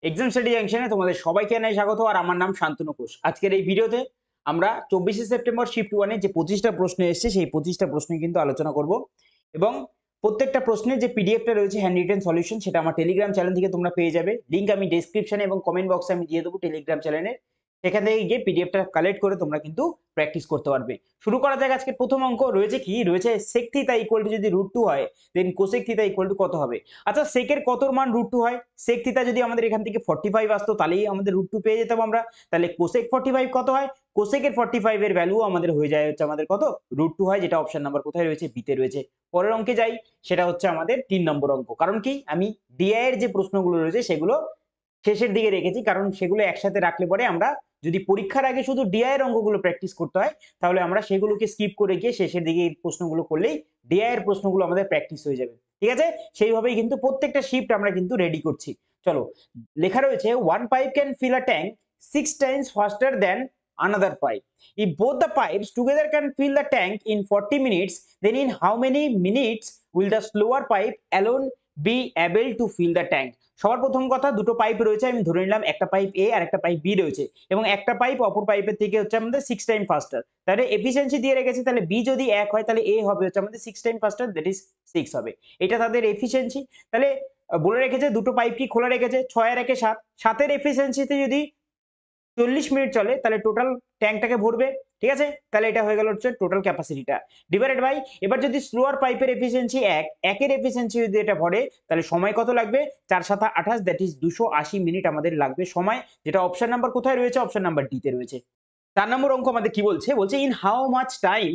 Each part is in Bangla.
এক্সাম স্টাডি জাংশনে তোমাদের সবাইকে জানাই স্বাগত। আর আমার নাম শান্তনু ঘোষ। আজকের এই ভিডিওতে আমরা 24শে সেপ্টেম্বর শিফট 1 এ যে 25টা প্রশ্ন এসেছে সেই 25টা প্রশ্ন কিন্তু আলোচনা করব এবং প্রত্যেকটা প্রশ্নের যে পিডিএফটা রয়েছে হ্যান্ড রিটেন সলিউশন সেটা আমার টেলিগ্রাম চ্যানেল থেকে তোমরা পেয়ে যাবে। লিংক আমি ডেসক্রিপশনে এবং কমেন্ট বক্সে আমি দিয়ে দেবো টেলিগ্রাম চ্যানেলের। সেখান থেকে গিয়ে পিডিএফটা কালেক্ট করে তোমরা কিন্তু প্র্যাকটিস করতে পারবে। শুরু করা যাক। আজকের প্রথম অঙ্ক রয়েছে কি রয়েছে, sec থিটা ইকুয়াল টু যদি √2 হয় দেন cosec থিটা ইকুয়াল টু কত হবে। আচ্ছা, সেকের কত মান √2 হয়? sec থিটা যদি আমাদের এখান থেকে 45 আসতো তাহলেই আমাদের √2 পেয়ে যেতাম আমরা। তাহলে cosec 45 কত হয়? cosec এর 45 এর ভ্যালু আমাদের হয়ে যায় হচ্ছে আমাদের কত, √2 হয়, যেটা অপশন নাম্বার কোথায় রয়েছে, বিতে রয়েছে। পরের অঙ্কে যাই, সেটা হচ্ছে আমাদের 3 নম্বর অঙ্ক। কারণ কি, আমি ডিআই এর যে প্রশ্নগুলো রয়েছে সেগুলো শেষের দিকে রেখেছি, কারণ সেগুলো একসাথে রাখলে পরে আমরা যদি পরীক্ষার আগে শুধু ডিআই এর অঙ্কগুলো প্র্যাকটিস করতে হয় তাহলে আমরা সেগুলোকে স্কিপ করে গিয়ে শেষের দিকে এই প্রশ্নগুলো করলেই ডিআই এর প্রশ্নগুলো আমাদের প্র্যাকটিস হয়ে যাবে। ঠিক আছে, সেইভাবেই কিন্তু প্রত্যেকটা শিফট আমরা কিন্তু রেডি করছি। চলো, লেখা রয়েছে one pipe can fill a tank 6 times faster than another pipe. If both the pipes together can fill the tank in 40 minutes, then in how many minutes will the slower pipe alone be able to fill the tank? সবার প্রথম কথা, দুটো পাইপ রয়েছে, আমি ধরে নিলাম একটা পাইপ এ আর একটা পাইপ বি রয়েছে এবং একটা পাইপ অপর পাইপের থেকে হচ্ছে আমাদের 6 টাইম ফাস্টার। তাহলে এফিসিয়েন্সি দিয়ে রেখেছি, তাহলে বি যদি 1 হয় তাহলে এ হবে হচ্ছে আমাদের 6 টাইম ফাস্টার, দ্যাট ইজ 6 হবে। এটা তাদের এফিসিয়েন্সি। তাহলে বলে রেখেছে দুটো পাইপ কি খোলা রেখেছে, 6 আর 1 এ 7, 7 এর এফিসিয়েন্সিতে যদি 40 মিনিট চলে তাহলে টোটাল ট্যাঙ্কটাকে ভরবে। ঠিক আছে, তাহলে এটা হয়ে গেল হচ্ছে টোটাল ক্যাপাসিটিটা ডিভাইডেড বাই, এবার যদি স্লোয়ার পাইপের এফিসিয়েন্সি 1, একের এফিসিয়েন্সি যদি এটা ভরে তাহলে সময় কত লাগবে, 4 7 28, দ্যাট ইজ 280 মিনিট আমাদের লাগবে সময়, যেটা অপশন নাম্বার কোথায় রয়েছে, অপশন নাম্বার ডি তে রয়েছে। 4 নম্বর অঙ্ক আমাদের কি বলছে, বলছে in how much time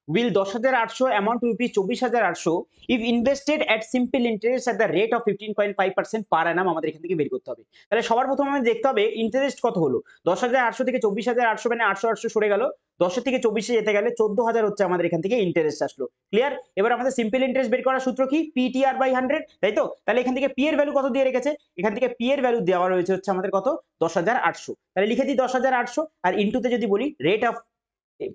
will 10,800 amount two rupees 24,800 if invested at simple interest at the rate of 15.5% পার অ্যানাম। আমাদের এখান থেকে বের করতে হবে। তাহলে সবার প্রথমে আমাদের দেখতে হবে ইন্টারেস্ট কত হলো। 10,800 থেকে 24,800 মানে 800 800 সরে গেল। 10 থেকে 24 যেতে গেলে 14,000 হচ্ছে আমাদের এখান থেকে ইন্টারেস্ট আসলো। ক্লিয়ার? এবার আমাদের সিম্পল ইন্টারেস্ট বের করার সূত্র কি, পিটিআর বাই 100, তাই তো? তাহলে এখান থেকে পি এর ভ্যালু কত দিয়ে রেখেছে, এখান থেকে পি এর ভ্যালু দেওয়া রয়েছে হচ্ছে আমাদের কত, 10,800। তাহলে লিখে দিই 10,800, আর ইনটুতে যদি বলি রেট অফ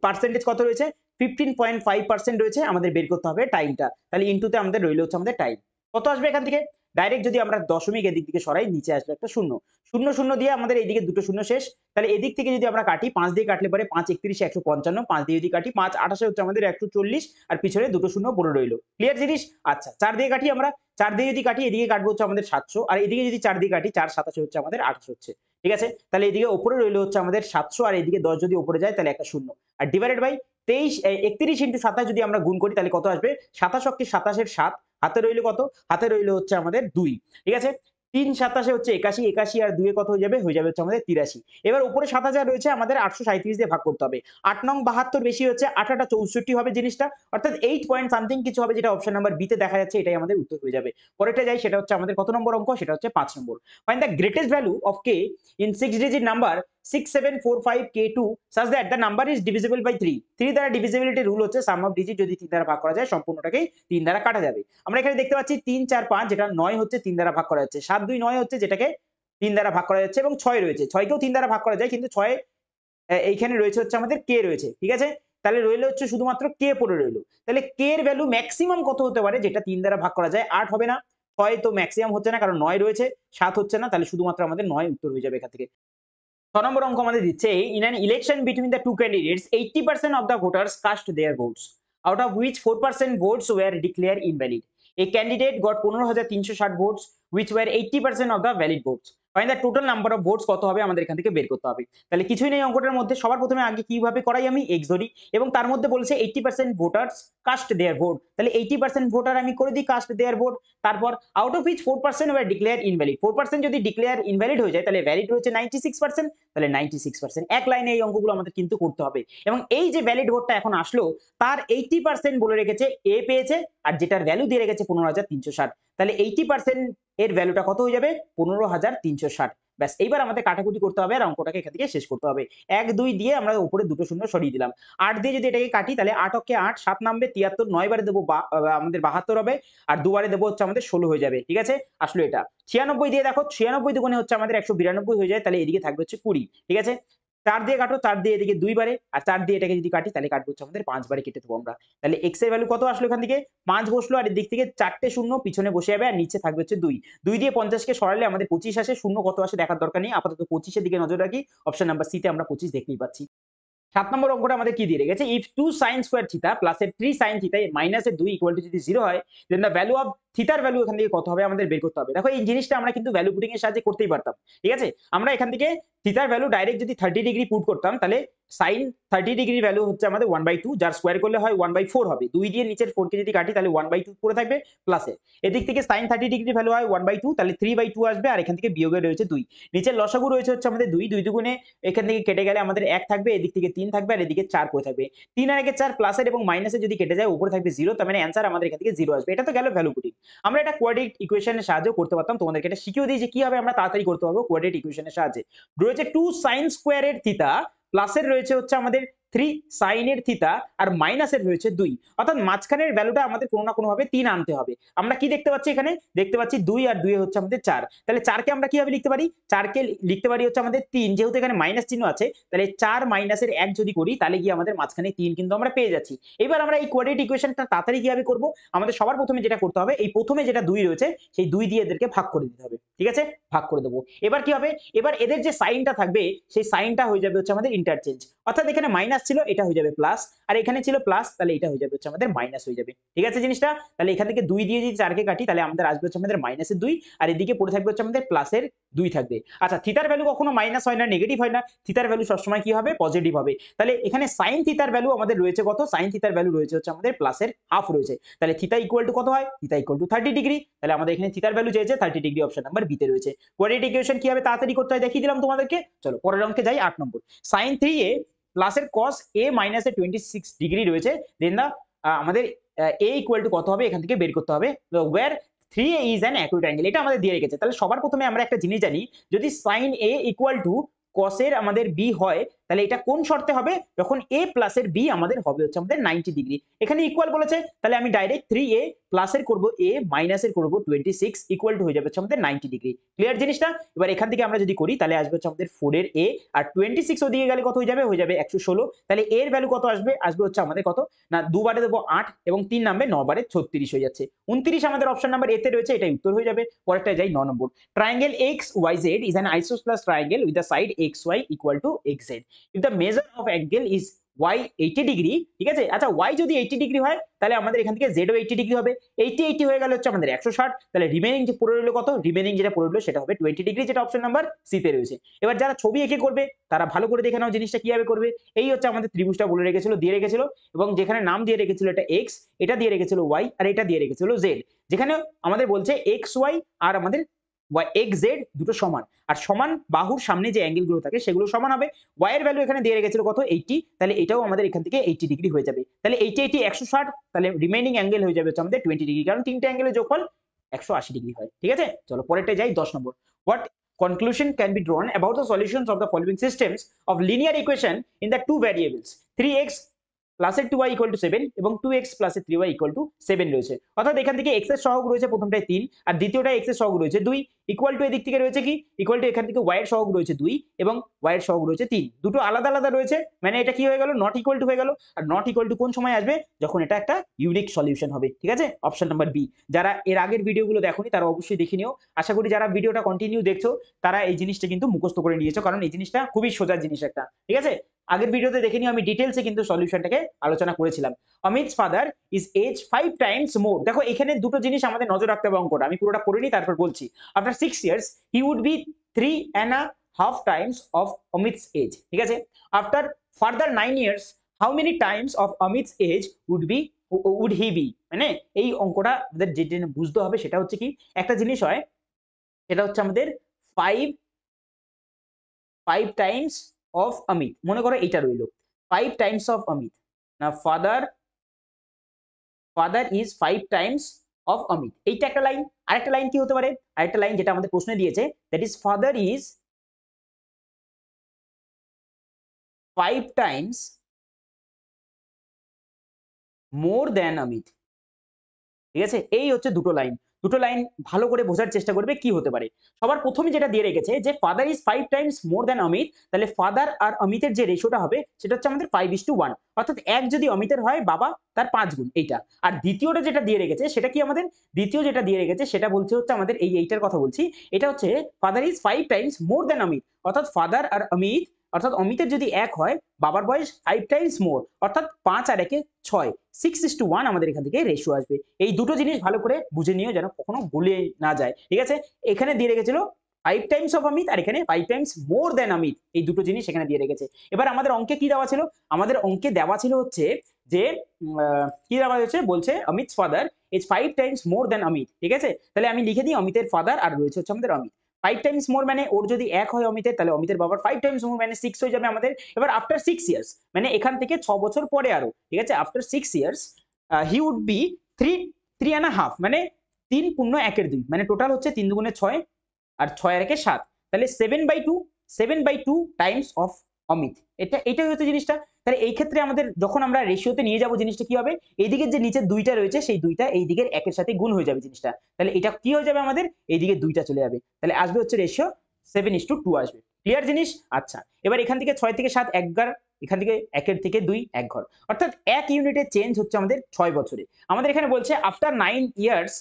পার্সেন্টেজ কত রয়েছে, 15.5% রয়েছে, আমাদের বের করতে হবে টাইমটা। তাহলে ইনটুতে আমাদের রইল হচ্ছে আমাদের টাইম কত আসবে এখান থেকে। ডাইরেক্ট যদি আমরা দশমিক এদিক দিকে সরাই, নিচে আসবে একটা শূন্য, শূন্য শূন্য দিয়ে আমাদের এইদিকে দুটো শূন্য শেষ। তাহলে এদিক থেকে যদি আমরা কাটি, 5 দিয়ে কাটলে পরে 5 31 155, 5 দিয়ে যদি কাটি 5 28 হচ্ছে আমাদের 140, আর পিছনে দুটো শূন্য পড়ে রইল। ক্লিয়ার জিনিস? আচ্ছা, 4 দিয়ে কাটি আমরা, 4 দিয়ে যদি কাটি এদিকে কাটবো হচ্ছে আমাদের 700, আর এদিকে যদি 4 দিয়ে কাটি 4 27 হচ্ছে আমাদের 28 হচ্ছে। ঠিক আছে, তাহলে এদিকে উপরে রইল হচ্ছে আমাদের 700, আর এদিকে 10 যদি উপরে যায় তাহলে একটা শূন্য, আর ডিভাইডেড বাই 31 ইন্টু 27 যদি আমরা গুণ করি তাহলে কত আসবে, 27 অক্টি 27 এর 7, হাতে রইল কত, হাতে রইল হচ্ছে আমাদের 2। ঠিক আছে, 3 27 হচ্ছে 81, 81 আর 2 এ কত হয়ে যাবে, হয়ে যাবে হচ্ছে আমাদের 83। এবার উপরে 7000 রয়েছে, আমাদের 837 দিয়ে ভাগ করতে হবে। 8 নং 72 বেশি হচ্ছে, 8 8 64 হবে জিনিসটা, অর্থাৎ 8 পয়েন্ট সামথিং কিছু হবে, যেটা অপশন নাম্বার বি তে দেখা যাচ্ছে, এটাই আমাদের উত্তর হয়ে যাবে। পরেরটা যাই, সেটা হচ্ছে আমাদের কত নম্বর অঙ্ক, সেটা হচ্ছে 5 নম্বর। Find the greatest value of k in 6 digit number 6745k2 such that the number is divisible by 3. 3 দ্বারা ডিভিজিবিলিটি রুল হচ্ছে সাম অফ ডিজিট যদি 3 দ্বারা ভাগ করা যায় সম্পূর্ণটাকেই 3 দ্বারা কাটা যাবে। আমরা এখানে দেখতে পাচ্ছি 3 4 5, যেটা 9 হচ্ছে 3 দ্বারা ভাগ করা যাচ্ছে, 7 2 9 হচ্ছে যেটাকে 3 দ্বারা ভাগ করা যাচ্ছে, এবং 6 রয়েছে, 6 কেও 3 দ্বারা ভাগ করা যায়, কিন্তু 6 এইখানে রয়েছে হচ্ছে আমাদের কে রয়েছে। ঠিক আছে, তাহলে রইল হচ্ছে শুধুমাত্র কে পড়ে রইল। তাহলে কে এর ভ্যালু ম্যাক্সিমাম কত হতে পারে, যেটা 3 দ্বারা ভাগ করা যায়, 8 হবে না, 6 তো ম্যাক্সিমাম হচ্ছে না কারণ 9 রয়েছে, 7 হচ্ছে না, তাহলে শুধুমাত্র আমাদের 9 উত্তর হয়ে যাবে এখান থেকে। 6 নম্বর অঙ্ক আমাদের দিচ্ছে in an election between the two candidates 80% of the voters cast their votes out of which 4% votes were declare invalid. A candidate got 15,360 votes which were 80% of the valid votes. Find the total number of votes কত হবে, আমাদের এখান থেকে বের করতে হবে। তাহলে কিছুই নেই অঙ্কটার মধ্যে, সবার প্রথমে আগে কিভাবে করাই, আমি এক্স ধরি এবং তার মধ্যে বলছে 80% ভোটার্স কাস্ট দেয়ার ভোট, তাহলে 80% ভোটার আমি করে দিই কাস্ট দেয়ার ভোট। তারপর out of which 4% were declare invalid, 4% যদি ডিক্লেয়ার ইনভ্যালিড হয়ে যায় তাহলে ভ্যালিড রয়েছে 96%, তাহলে 96%। এক লাইনে এই অঙ্কগুলো আমাদের কিন্তু করতে হবে, এবং এই যে ভ্যালিড ভোটটা এখন আসলো তার 80% বলে রেখেছে এ পেয়েছে, আর যেটার ভ্যালু দিয়ে রেখেছে 15,360, তাহলে 80% এর ভ্যালুটা কত হয়ে যাবে, 15,360। ব্যাস, এইবার আমাদের কাটাকুটি করতে হবে আর অঙ্কটাকে এখান থেকে শেষ করতে হবে। 1 2 দিয়ে আমরা উপরে দুটো শূন্য সরিয়ে দিলাম, 8 দিয়ে যদি এটাকে কাটি তাহলে 8 অক্ষে 8, 7 নামবে 73, 9 বারে দেবো আমাদের 72 হবে, আর দুবারে দেবো হচ্ছে আমাদের 16 হয়ে যাবে। ঠিক আছে, আসলে এটা 96 দিয়ে দেখো, 96 দুগুণে হচ্ছে আমাদের 192 হয়ে যায়, তাহলে এদিকে থাকবে হচ্ছে 20। ঠিক আছে, 4 দিয়ে কাটো, 4 দিয়ে এদিকে 2 বারে, আর 4 দিয়ে এটাকে যদি কাটি তাহলে কাটবো হচ্ছে আমাদের 5 বারে কেটে দেবো আমরা। তাহলে x এর ভ্যালু কত আসলো এখান থেকে? 5 বসলো, আর এদিক থেকে 4টে শূন্য পিছনে বসে যাবে, আর নিচে থাকবে হচ্ছে 2। 2 দিয়ে 50 কে সরালে আমাদের 25 আসে, শূন্য কত আসে দেখার দরকার নেই, আপাতত 25 এর দিকে নজর রাখি। অপশন নাম্বার সি তে আমরা 25 দেখতেই পাচ্ছি। 7 নম্বর অঙ্কটা আমাদের কি দিয়ে রেখেছে? If 2 sin square theta plus এর 3 sin থিটা মাইনাস এর 2 ইকুয়াল টু যদি 0 হয়, দেন দ্য ভ্যালু অফ থিটার ভ্যালু এখান থেকে কত হবে আমাদের বের করতে হবে। দেখো এই জিনিসটা আমরা কিন্তু ভ্যালু পুটিং এর সাহায্যে করতেই পারতাম। ঠিক আছে? আমরা এখান থেকে থিটার ভ্যালু ডাইরেক্ট যদি 30 ডিগ্রি পুট করতাম, তাহলে sin 30 ডিগ্রি ভ্যালু হচ্ছে আমাদের 1/2, যার স্কয়ার করলে হয় 1/4 হবে। 2 দিয়ে নিচের 4 কে যদি কাটি তাহলে 1/2 পড়ে থাকবে প্লাসে। এদিক থেকে sin 30 ডিগ্রি ভ্যালু হয় 1/2, তাহলে 3/2 আসবে, আর এখান থেকে বিয়োগে রয়েছে 2। নিচের লসাগু রয়েছে হচ্ছে আমাদের 2, 2 দুগুণে এখান থেকে কেটে গেলে আমাদের 1 থাকবে, এদিক থেকে 3 থাকবে, আর এদিকে 4 পড়ে থাকবে। 3 আর 1 4 প্লাসের এবং মাইনাসের যদি কেটে যায় উপরে থাকবে 0, তার মানে অ্যানসার আমাদের এখান থেকে 0 আসবে। এটা তো গেল ভ্যালু পুটিং। আমরা এটা কোয়াড্রেটিক ইকুয়েশনের সাহায্যে করতে পারতাম, তোমাদেরকে এটা শিখিয়ে দিই যে কিভাবে আমরা তাড়াতাড়ি করতে পারবো কোয়াড্রেটিক ইকুয়েশনের সাহায্যে। রয়েছে 2 sin স্কয়ারের থিটা প্লাসের রয়েছে হচ্ছে আমাদের 3 sin এর থিটা, আর মাইনাসের রয়েছে 2, অর্থাৎ মাঝখানের ভ্যালুটা আমাদের কোনো না কোনো ভাবে 3 আনতে হবে। আমরা কি দেখতে পাচ্ছি এখানে? দেখতে পাচ্ছি 2 আর 2 হচ্ছে আমাদের 4। তাহলে 4 কে আমরা কিভাবে লিখতে পারি? 4 কে লিখতে পারি হচ্ছে আমাদের 3, যেহেতু এখানে মাইনাস চিহ্ন আছে, তাহলে 4 মাইনাসের 1 যদি করি তাহলে গিয়ে আমাদের মাঝখানে 3 কিন্তু আমরা পেয়ে যাচ্ছি। এবার আমরা এই কোয়াড্রেটিক ইকুয়েশনটা তাড়াতাড়ি কিভাবে করব? আমাদের সবার প্রথমে যেটা করতে হবে, এই প্রথমে যেটা 2 রয়েছে সেই 2 দিয়ে এদেরকে ভাগ করে দিতে হবে। ঠিক আছে? ভাগ করে দেব। এবার কি হবে? এবার এদের যে সাইনটা থাকবে সেই সাইনটা হয়ে যাবে হচ্ছে আমাদের ইন্টারচেঞ্জ। অর্থাৎ এখানে মাইনাস ছিল, এটা হয়ে যাবে প্লাস, আর এখানে ছিল প্লাস, তাহলে এটা হয়ে যাবে হচ্ছে আমাদের মাইনাস হয়ে যাবে। ঠিক আছে জিনিসটা? তাহলে এখান থেকে 2 দিয়ে যদি 4 কে কাটি তাহলে আমাদের আসবে হচ্ছে আমাদের মাইনাসের 2, আর এদিকে পড়ে থাকবে হচ্ছে আমাদের প্লাসের 2 থাকবে। আচ্ছা, থিটার ভ্যালু কখনো মাইনাস হয় না, নেগেটিভ হয় না, থিটার ভ্যালু সবসময় কি হবে? পজিটিভ হবে। তাহলে এখানে sin থিটার ভ্যালু আমাদের রয়েছে কত? sin থিটার ভ্যালু রয়েছে হচ্ছে আমাদের প্লাসের হাফ রয়েছে। তাহলে থিটা ইকুয়াল টু কত হয়? Theta equal to 30 degree. তাহলে আমাদের এখানে থিটার ভ্যালু চেয়েছে 30 ডিগ্রি, অপশন নাম্বার বি তে রয়েছে। কোয়াড্রেটিক ইকুয়েশন কিভাবে তাড়াতাড়ি করতে হয় দেখিয়ে দিলাম তোমাদেরকে। চলো পরের অঙ্কে যাই। 8 নম্বর, sin 3a প্লাসের cos a মাইনাসের 26 ডিগ্রি রয়েছে, দেন দা আমাদের a ইকুয়াল টু কত হবে এখান থেকে বের করতে হবে। Where 3a is an acute angle, এটা আমাদের দিয়ে রেখেছে। তাহলে সবার প্রথমে আমরা একটা জিনিস জানি, যদি sin a equal to cos এর আমাদের b হয়, তাহলে এটা কোন শর্তে হবে? যখন a প্লাস এর b আমাদের হবে হচ্ছে আমাদের 90 ডিগ্রি। এখানে ইকুয়াল বলেছে, তাহলে আমি ডাইরেক্ট 3a প্লাস এর করব a মাইনাস এর করব 26 ইকুয়াল টু হয়ে যাবে হচ্ছে আমাদের 90 ডিগ্রি। ক্লিয়ার জিনিসটা? এবার এখান থেকে আমরা যদি করি তাহলে আসবে হচ্ছে আমাদের 4 এর a, আর 26 ওদিকে গেলে কত হয়ে যাবে? হয়ে যাবে 116। তাহলে a এর ভ্যালু কত আসবে? আসবে হচ্ছে আমাদের কত না, 2 বারে দেবো 8 এবং 3 নামবে 9 বারে 36 হয়ে যাচ্ছে। 29 আমাদের অপশন নাম্বার এ তে রয়েছে, এটাই উত্তর হয়ে যাবে। পরেরটায় যাই 9 নম্বর। Triangle XYZ is an isosceles triangle with the side XY equal to XZ. If the measure of angle is y 80 degree, ঠিক আছে? আচ্ছা, y যদি 80 ডিগ্রি হয় তাহলে আমাদের এখান থেকে z ও 80 ডিগ্রি হবে। 80 হয়ে গেল হচ্ছে আমাদের 160, তাহলে রিমেইনিং যে পড়ে রইলো কত? রিমেইনিং যেটা পড়ে রইলো সেটা হবে 20 ডিগ্রি, যেটা অপশন নাম্বার সি তে রয়েছে। এবার যারা ছবি এঁকে করবে তারা ভালো করে দেখে নাও জিনিসটা কিভাবে করবে। এই হচ্ছে আমাদের ত্রিভুজটা বলে রেখেছিল, দিয়ে রেখেছিল, এবং যেখানে নাম দিয়ে রেখেছিল এটা x, এটা দিয়ে রেখেছিল y, আর এটা দিয়ে রেখেছিল z। যেখানে আমাদের বলছে xy আর আমাদের xz দুটো সমান, আর সমান বাহুর সামনে যে অ্যাঙ্গেল গুলো থাকে সেগুলো সমান হবে। y এর ভ্যালু এখানে দিয়ে রেখেছিল কত? 80, তাহলে এটাও আমাদের এখান থেকে 80 ডিগ্রি হয়ে যাবে। তাহলে 80 160, তাহলে রিমেইনিং অ্যাঙ্গেল হয়ে যাবে হচ্ছে আমাদের 20 ডিগ্রি, কারণ তিনটে অ্যাঙ্গেলের যোগফল 180 ডিগ্রি হয়। ঠিক আছে? চলো পরেরটা যাই 10 নম্বর। What conclusion can be drawn about the solutions of the following systems of linear equation in the two variables 3x plus এর 2y ইকুয়াল টু 7 এবং 2x প্লাস এর 3y ইকুয়াল টু 7 রয়েছে। অর্থাৎ এখান থেকে x এর সহগ রয়েছে প্রথমটায় 3, আর দ্বিতীয়টায় x এর সহগ রয়েছে 2, ইকুয়াল টু এদিক থেকে রয়েছে কি? ইকুয়াল টু এখান থেকে y এর সহগ রয়েছে 2 এবং y এর সহগ রয়েছে 3। দুটো আলাদা আলাদা রয়েছে, মানে এটা কি হয়ে গেল? নট ইকুয়াল টু হয়ে গেল। আর নট ইকুয়াল টু কোন সময় আসবে? যখন এটা একটা ইউনিক সলিউশন হবে। ঠিক আছে? Option number B. যারা এর আগের ভিডিওগুলো দেখোনি তারা অবশ্যই দেখে নিও। আশা করি যারা ভিডিওটা কন্টিনিউ দেখছো তারা এই জিনিসটা কিন্তু মুখস্থ করে নিয়েছো, কারণ এই জিনিসটা খুবই সোজা জিনিস একটা। ঠিক আছে? আগের ভিডিওতে দেখে নিও, আমি ডিটেইলসে কিন্তু সলিউশনটাকে আলোচনা করেছিলাম। অমিত's father is age 5 times more. দেখো এখানে দুটো জিনিস আমাদের নজর রাখতে হবে অঙ্কটা, আমি পুরোটা পড়ে নিই তারপর বলছি। After 6 years he would be 3.5 times of Amit's age. ঠিক আছে? After further 9 years how many times of Amit's age would he be? মানে এই অঙ্কটা আমাদের যেটা বুঝতে হবে সেটা হচ্ছে কি, একটা জিনিস হয় সেটা হচ্ছে আমাদের 5 টাইমস অফ অমিত। মনে করো এইটা রইলো 5 টাইমস অফ অমিত, না father is 5 Times of Amit. এইটা একটা লাইন। আরেকটা লাইন কি হতে পারে? আরেকটা লাইন যেটা আমাদের প্রশ্নে দিয়েছে, that is father is 5 times more than Amit. ঠিক আছে? এই হচ্ছে দুটো লাইন। দুটো লাইন ভালো করে বোঝার চেষ্টা করবে কি হতে পারে। সবার প্রথমে যেটা দিয়ে রেখেছে যে father is 5 times more than Amit, তাহলে ফাদার আর অমিতের যে রেশিওটা হবে সেটা হচ্ছে আমাদের 5:1, অর্থাৎ এক যদি অমিতের হয় বাবা তার 5 গুণ এইটা। আর দ্বিতীয়টা যেটা দিয়ে রেখেছে সেটা কি আমাদের, দ্বিতীয় যেটা দিয়ে রেখেছে সেটা বলছে হচ্ছে আমাদের এইটার কথা বলছি, এটা হচ্ছে father is 5 times more than Amit, অর্থাৎ ফাদার আর অমিত, অর্থাৎ অমিতের যদি 1 হয় বাবার বয়স 5 টাইমস মোর, অর্থাৎ 5 আর 1 6, 6:1 আমাদের এখান থেকে রেশিও আসবে। এই দুটো জিনিস ভালো করে বুঝে নিও যেন কখনো ভুলে না যায়, ঠিক আছে। এখানে দিয়ে রেখেছিল 5 টাইমস অফ অমিত আর এখানে 5 টাইমস মোর দ্যান অমিত, এই দুটো জিনিস এখানে দিয়ে রেখেছে। এবার আমাদের অঙ্কে কি দেওয়া ছিল, আমাদের অঙ্কে দেওয়া ছিল হচ্ছে যে কি দেওয়া হয়েছে বলছে Amit's father is 5 times more than Amit, ঠিক আছে। তাহলে আমি লিখে দিই অমিতের ফাদার আর রয়েছে হচ্ছে আমাদের অমিত। 5 টাইমস মোর মানে ওর যদি 1 হয় অমিতের, তাহলে অমিতের বাবার 5 টাইমস মোর মানে 6 হয়ে যাবে আমাদের। এবার আফটার 6 ইয়ার্স মানে এখান থেকে 6 বছর পরে আরো, ঠিক আছে, after 6 years he would be 3 and a half, মানে 3 পূর্ণ 1 এর 2, মানে টোটাল হচ্ছে 3 দুগুণে 6 আর 6 আর 1 7, তাহলে 7/2 টাইমস অফ অমিত। এটাই হচ্ছে জিনিসটা। তাহলে এই ক্ষেত্রে আমাদের যখন আমরা রেশিওতে নিয়ে যাব জিনিসটা কি হবে, এইদিকের যে নিচের 2টা রয়েছে সেই 2টা এই দিকের 1 এর সাথে গুণ হয়ে যাবে জিনিসটা, তাহলে এটা কি হয়ে যাবে আমাদের এইদিকে 2টা চলে যাবে, তাহলে আসবে হচ্ছে রেশিও 7:2 আসবে। ক্লিয়ার জিনিস? আচ্ছা, এবার এখান থেকে 6 থেকে 7 1 ঘর, এখান থেকে 1 এর থেকে 2 1 ঘর, অর্থাৎ 1 ইউনিটের চেঞ্জ হচ্ছে আমাদের 6 বছরে। আমাদের এখানে বলছে after 9 years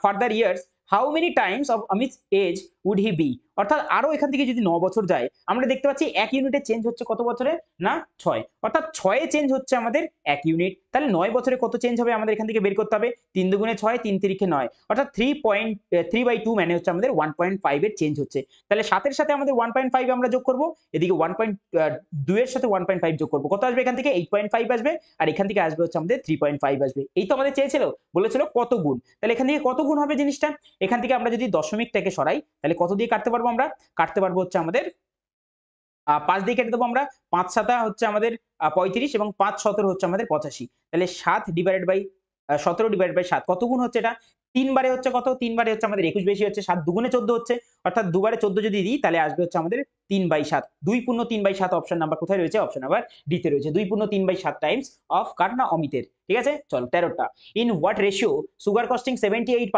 further years how many times of Amit's age would he be, অর্থাৎ আরো এখান থেকে যদি 9 বছর যায় আমরা দেখতে পাচ্ছি 1 ইউনিটের চেঞ্জ হচ্ছে কত বছরে, না 6, অর্থাৎ 6 এ চেঞ্জ হচ্ছে আমাদের 1 ইউনিট, তাহলে 9 বছরে কত চেঞ্জ হবে আমাদের এখান থেকে বের করতে হবে। 3 দুগুণে 6 3 তিরিখে 9, অর্থাৎ 3/2 মানে হচ্ছে আমাদের 1.5 এর চেঞ্জ হচ্ছে। তাহলে 7 এর সাথে আমাদের 1.5 আমরা যোগ করব, এদিকে 1.2 এর সাথে 1.5 যোগ করব, কত আসবে এখান থেকে 8.5 আসবে, আর এখান থেকে আসবে হচ্ছে আমাদের 3.5 আসবে। এই তো আমাদের চেয়েছিল, বলেছিল কত গুণ, তাহলে এখান থেকে কত গুণ হবে জিনিসটা, এখান থেকে আমরা যদি দশমিকটাকে সরাই তাহলে কত দিয়ে কাটতে পারবো, আমরা কাটতে পারবো হচ্ছে আমাদের 5 দিয়ে কেটে দেবো আমরা, 5 7 হচ্ছে আমাদের 35 এবং 5 17 হচ্ছে আমাদের 85, তাহলে 7 ডিভাইডেড বাই 17 ডিভাইডেড বাই 7 কত গুণ হচ্ছে এটা, 3 বারে হচ্ছে কত, 3 বারে হচ্ছে আমাদের 21 বেশি হচ্ছে, 7 দুগুণে 14 হচ্ছে, অর্থাৎ দুবারে 14 যদি দিই তাহলে আসবে হচ্ছে আমাদের 3/7, 2 পূর্ণ 3/7 অপশন নাম্বার কোথায় রয়েছে, অপশন নাম্বার ডি তে রয়েছে, 2 পূর্ণ 3/7 টাইমস অফ কার না অমিতের, ঠিক আছে। চলো 13টা, in what ratio sugar costing 78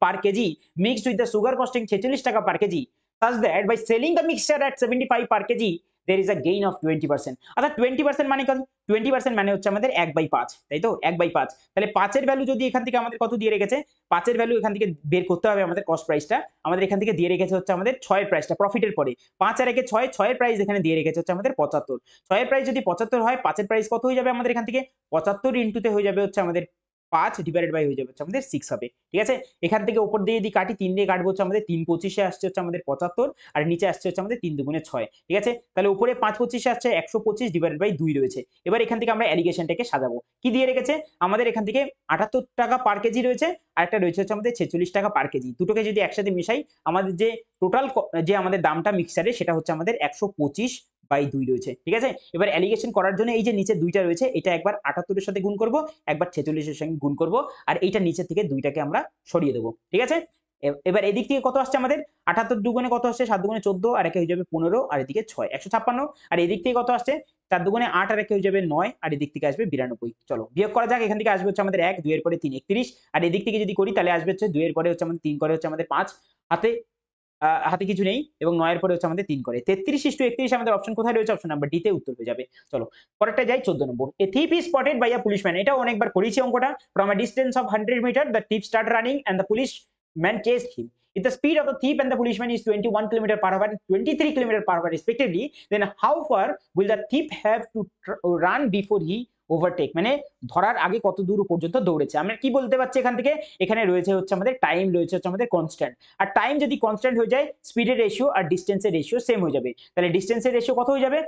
per kg mixed with the sugar costing 46 টাকা per kg, such that by selling the mixture at 75 per kg there is a gain of 20%, অর্থাৎ 20% মানে কত, 20% মানে হচ্ছে আমাদের 1/5, তাই তো 1/5, তাহলে 5 এর ভ্যালু যদি এখান থেকে আমাদের কত দিয়ে রেখেছে, 5 এর ভ্যালু এখান থেকে বের করতে হবে আমাদের, কস্ট প্রাইসটা আমাদের এখান থেকে দিয়ে রেখেছে হচ্ছে আমাদের 6 এর প্রাইসটা প্রফিটের পরে, 5 আর 1 6, 6 এর প্রাইস এখানে দিয়ে রেখেছে হচ্ছে আমাদের 75, 6 এর প্রাইস যদি 75 হয় 5 এর প্রাইস কত হয়ে যাবে আমাদের এখান থেকে 75 ইনটুতে হয়ে যাবে হচ্ছে আমাদের 5 ডিভাইডেড বাই হয়ে যাবে হচ্ছে আমাদের 6 হবে, ঠিক আছে। এখান থেকে উপর দিয়ে যদি কাটি 3 দিয়ে কাটবো হচ্ছে আমাদের 3 25 এ আসছে হচ্ছে আমাদের 75, আর নিচে আসছে হচ্ছে আমাদের 3 দুগুণে 6, ঠিক আছে। তাহলে উপরে 5 25 এ আসছে 125 ডিভাইডেড বাই 2 রয়েছে। এবার এখান থেকে আমরা অ্যালিগেশনটাকে সাজাবো, কি দিয়ে রেখেছে আমাদের এখান থেকে 78 টাকা পার কেজি রয়েছে, আর একটা রয়েছে হচ্ছে আমাদের 46 টাকা পার কেজি, দুটোকে যদি একসাথে মিশাই আমাদের যে টোটাল যে আমাদের দামটা মিক্সারে সেটা হচ্ছে আমাদের 125/2 রয়েছে, ঠিক আছে। এবার অ্যালিগেশন করার জন্য এই যে নিচে 2টা রয়েছে এটা একবার 78 এর সাথে গুণ করব, একবার 46 এর সঙ্গে গুণ করব, আর এইটা নিচে থেকে 2টাকে আমরা সরিয়ে দেবো, ঠিক আছে। এবার এদিক থেকে কত আসছে আমাদের 78 দুগুণে কত আসছে 7 দুগুণে 14, আর একে হয়ে যাবে 15, আর এদিকে 6 156, আর এদিক থেকে কত আসছে 4 দুগুণে 8, আর একে হয়ে যাবে 9, আর এদিক থেকে আসবে 92। চলো বিয়োগ করা যাক, এখান থেকে আসবে হচ্ছে আমাদের 1, 2 এর পরে 3 31, আর এদিক থেকে যদি করি তাহলে আসবে হচ্ছে 2 এর পরে হচ্ছে আমাদের 3 করে হচ্ছে আমাদের 5, হাতে কিছু নেই, এবং 9 এর পরে হচ্ছে আমাদের 3 করে 33:31 আমাদের অপশন কোথায় রয়েছে, অপশন নাম্বার ডি তে উত্তর হয়ে যাবে। চলো পরেরটা যাই 14 নম্বর, a thief is spotted by a policeman, এটাও অনেকবার করেছি অঙ্কটা, from a distance of 100 metre the thief start running and the policeman chased him, if the speed of the thief and the policeman is 21 km/h and 23 km/h respectively, then how far will the thief have to run before he overtake, মানে ধরার আগে কত দূর পর্যন্ত দৌড়েছে। আমরা কি বলতে পারছি এখান থেকে, এখানে রয়েছে হচ্ছে আমাদের টাইম রয়েছে হচ্ছে আমাদের কনস্ট্যান্ট, আর টাইম যদি কনস্ট্যান্ট হয়ে যায় স্পিডের রেশিও আর ডিস্টেন্সের রেশিও সেম হয়ে যাবে, তাহলে ডিস্টেন্সের রেশিও কত হয়ে যাবে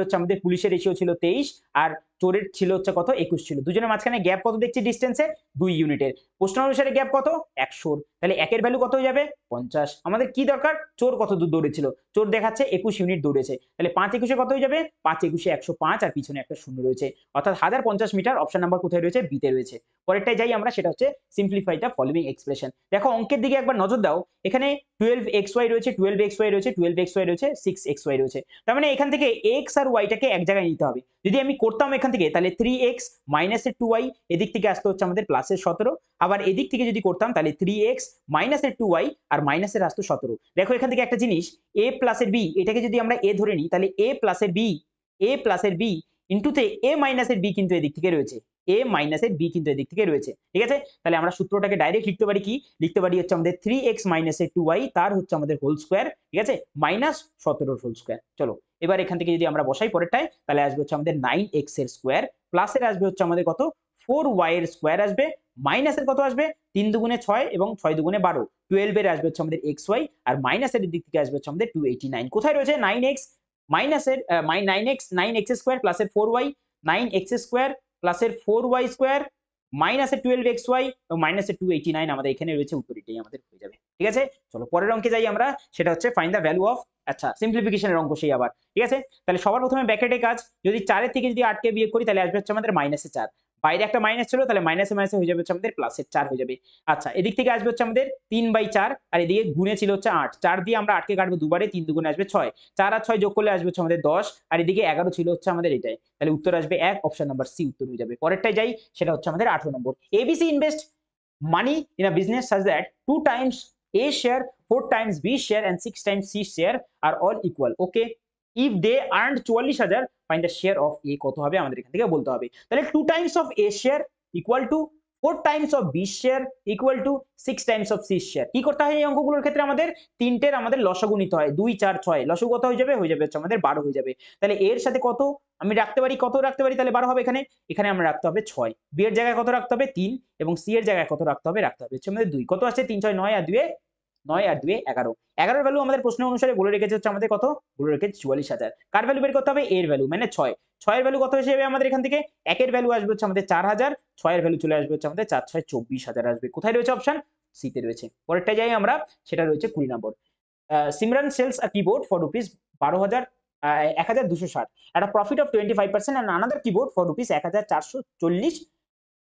হচ্ছে আমাদের পুলিশের রেশিও ছিল 23 আর চোরের ছিল হচ্ছে কত 21 ছিল, দুজনের মাঝখানে গ্যাপ কত দেখছি ডিস্টেন্সে 2 ইউনিটের, প্রশ্ন অনুসারে গ্যাপ কত 100, তাহলে একের ভ্যালু কত হয়ে যাবে 50। আমাদের কি দরকার, চোর কত দূর দৌড়েছিল, চোর দেখাচ্ছে 21 ইউনিট দৌড়েছে, তাহলে 5 21 কত হয়ে যাবে 5 21 105, আর পিছনে একটা শূন্য রয়েছে, অর্থাৎ 1050 মিটার, অপশন নাম্বার কোথায় রয়েছে বিতে রয়েছে। পরেরটাই যাই আমরা, সেটা হচ্ছে সিম্পলিফাই দ্য ফলোইং এক্সপ্রেশন। দেখো অঙ্কের দিকে একবার নজর দাও, এখানে 12xy রয়েছে 12xy রয়েছে 12xy রয়েছে 6xy রয়েছে, তার মানে এখান থেকে x আর y টাকে এক জায়গায় নিতে হবে। যদি আমি করতাম এখান থেকে তাহলে 3x মাইনাসের 2y, এদিক থেকে আসতে হচ্ছে আমাদের প্লাসের 17, আবার এদিক থেকে যদি করতাম তাহলে 3x মাইনাসের 2y আর মাইনাসের আসতো 17। দেখো এখান থেকে একটা জিনিস, a প্লাসের b, এটাকে যদি আমরা a ধরে নিই তাহলে a প্লাসের b ইন্টুতে a মাইনাসের b কিন্তু এদিক থেকে রয়েছে, a মাইনাসের b কিন্তু এদিক থেকে রয়েছে, ঠিক আছে। তাহলে আমরা সূত্রটাকে ডাইরেক্ট লিখতে পারি কি, লিখতে পারি হচ্ছে আমাদের 3x মাইনাসের 2y তার হচ্ছে আমাদের হোল স্কোয়ার, ঠিক আছে, মাইনাস 17 হোল স্কোয়ার। চলো এবার এখান থেকে যদি আমরা বসাই পরেরটায়, তাহলে আসবে হচ্ছে আমাদের 9x এর স্কোয়ার, প্লাসের আসবে হচ্ছে আমাদের কত 4y এর স্কোয়ার আসবে, মাইনাসের কত আসবে 3 দুগুণে 6 এবং 6 দুগুণে 12, 12 এর আসবে হচ্ছে আমাদের xy, আর মাইনাসের দিক থেকে আসবে হচ্ছে আমাদের 289। কোথায় রয়েছে 9x মাইনাসের 9x স্কোয়ার প্লাসের 4y, 9x স্কোয়ার প্লাসের 4y স্কোয়ার মাইনাসের 12xy এবং মাইনাসের 289 আমাদের এখানে রয়েছে, উত্তর এটাই আমাদের হয়ে যাবে, ঠিক আছে। চলো পরের অঙ্কে যাই আমরা, সেটা হচ্ছে ফাইন্ড দ্য ভ্যালু অফ, আচ্ছা সিম্পলিফিকেশনের অঙ্ক সেই আবার, ঠিক আছে। তাহলে সবার প্রথমে ব্র্যাকেটে কাজ, যদি 4 এর থেকে যদি 8 কে বিয়োগ করি তাহলে আসবে হচ্ছে আমাদের মাইনাসে 4, বাইরে একটা মাইনাস ছিল তাহলে মাইনাসে মাইনাসে হয়ে যাবে হচ্ছে আমাদের প্লাসের 4 হয়ে যাবে। আচ্ছা এদিক থেকে আসবে হচ্ছে আমাদের 3/4, আর এদিকে গুণে ছিল হচ্ছে 8, 4 দিয়ে আমরা 8 কে কাটবো দুবারে, 3 দুগুণে আসবে 6, 4 আর 6 যোগ করলে আসবে হচ্ছে আমাদের 10, আর এদিকে 11 ছিল হচ্ছে আমাদের এটাই, তাহলে উত্তর আসবে 1, অপশন নাম্বার সি উত্তর হয়ে যাবে। পরেরটাই যাই, সেটা হচ্ছে আমাদের 18 নম্বর, ABC invest money in a business such that 2 times A share, 4 times B share and 6 times C share are all equal. Okay, if they earned 44,000, find the share of A কত হবে আমাদের এখান থেকে বলতে হবে। তাহলে 2 times of A share equal to 4 times of B share equal to 6 times of C share। কি করতে হয় এই অঙ্কগুলোর ক্ষেত্রে, আমাদের তিনটের আমাদের লসাগু নিতে হয়, 2 4 6, লসাগু কত হয়ে যাবে হচ্ছে আমাদের 12 হয়ে যাবে। তাহলে এর সাথে কত আমি রাখতে পারি, কত রাখতে পারি, তাহলে 12 হবে এখানে, এখানে আমরা রাখতে হবে 6, B এর জায়গায় কত রাখতে হবে 3, এবং C এর জায়গায় কত রাখতে হবে হচ্ছে আমাদের 2, কত আছে 3 6 9 আর 2 11, 11 ভ্যালু আমাদের প্রশ্ন অনুসারে বলে রেখেছে হচ্ছে আমাদের কত, বলে রেখেছে 44,000। কার ভ্যালু বের করতে হবে, এর ভ্যালু মানে 6, 6 এর ভ্যালু কত হিসেবে আমাদের এখান থেকে, 1 এর ভ্যালু আসবে হচ্ছে আমাদের 4000, 6 এর ভ্যালু চলে আসবে হচ্ছে আমাদের 4 6 24,000 আসবে। কোথায় রয়েছে অপশন সি তে রয়েছে। পরেরটা যাই আমরা, সেটা রয়েছে 20 নম্বর, Simran sells a keyboard for rupees 12,000 1260 at a profit of 25% and another keyboard for rupees 1440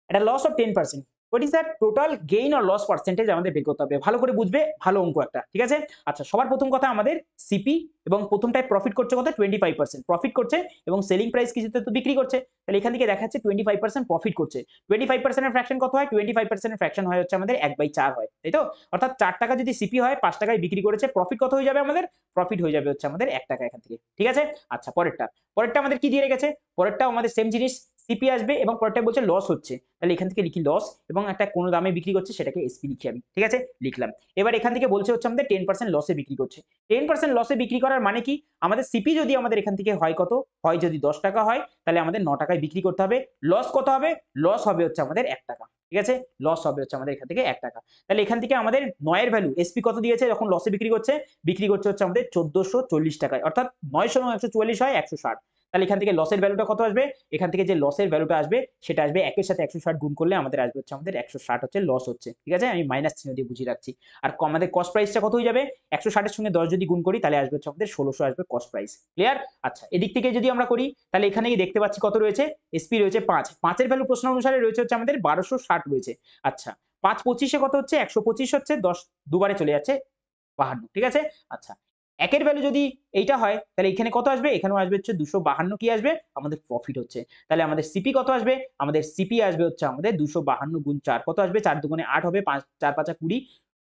at a loss of 10%. What is the total gain or loss percentage আমাদের বের করতে হবে, ভালো করে বুঝবে, ভালো অঙ্ক একটা, ঠিক আছে। আচ্ছা সবার প্রথম কথা, আমাদের সিপি এবং প্রথমটায় প্রফিট করছে কত 25% প্রফিট করছে, এবং সেলিং প্রাইস কিছুতে তো বিক্রি করছে, তাহলে এখান থেকে দেখা যাচ্ছে 25% প্রফিট করছে। 25% এর ফ্র্যাকশন কত হয়, 25% এর ফ্র্যাকশন হয় হচ্ছে আমাদের 1/4 হয়, তাই তো, অর্থাৎ 4 টাকা যদি সিপি হয় 5 টাকায় বিক্রি করেছে, প্রফিট কত হয়ে যাবে আমাদের, প্রফিট হয়ে যাবে হচ্ছে আমাদের 1 টাকা এখান থেকে, ঠিক আছে। আচ্ছা পরেরটা আমাদের কি দিয়ে রেখেছে, পরেরটাও আমাদের সেম জিনিস, সিপি আসবে এবং পরেরটা বলছে লস হচ্ছে, তাহলে এখান থেকে লিখি লস, এবং একটা কোন দামে বিক্রি করছে সেটাকে এসপি লিখি আমি, ঠিক আছে, লিখলাম। এবার এখান থেকে বলছে হচ্ছে আমাদের 10% লসে বিক্রি করছে, 10% লসে বিক্রি করার মানে কি, আমাদের সিপি যদি আমাদের এখান থেকে হয় কত, হয় যদি 10 টাকা হয় তাহলে আমাদের 9 টাকায় বিক্রি করতে হবে, লস কত হবে, লস হবে হচ্ছে আমাদের 1 টাকা, ঠিক আছে, লস হবে হচ্ছে আমাদের এখান থেকে 1 টাকা। তাহলে এখান থেকে আমাদের 9 এর ভ্যালু এসপি কত দিয়েছে, যখন লসে বিক্রি করছে হচ্ছে আমাদের 1440 টাকায়, অর্থাৎ 900 144 হয় 160, তাহলে এখান থেকে লসের ভ্যালুটা কত আসবে, এখান থেকে যে লসের ভ্যালুটা আসবে সেটা আসবে 1 এর সাথে 160 গুণ করলে আমাদের আসবে হচ্ছে আমাদের 160 হচ্ছে লস হচ্ছে, ঠিক আছে, আমি মাইনাস চিহ্ন দিয়ে বুঝিয়ে রাখছি। আর আমাদের কস্ট প্রাইসটা কত হয়ে যাবে, 160 এর সঙ্গে 10 যদি গুণ করি তাহলে আসবে হচ্ছে আমাদের 1600 আসবে কস্ট প্রাইস, ক্লিয়ার। আচ্ছা এদিক থেকে যদি আমরা করি তাহলে এখানে দেখতে পাচ্ছি কত রয়েছে, এসপি রয়েছে 5, 5 এর ভ্যালু প্রশ্ন অনুসারে রয়েছে হচ্ছে আমাদের 1260 রয়েছে। আচ্ছা 5 25 এ কত হচ্ছে 125 হচ্ছে, 10 দুবারে চলে যাচ্ছে 52, ঠিক আছে। আচ্ছা একের ভ্যালু যদি এইটা হয় তাহলে এখানে কত আসবে, এখানেও আসবে হচ্ছে 252, কি আসবে আমাদের প্রফিট হচ্ছে, তাহলে আমাদের সিপি কত আসবে, আমাদের সিপি আসবে হচ্ছে আমাদের 252 গুণ 4, কত আসবে 4 দুগুণে 8 হবে, 5 4 5 20,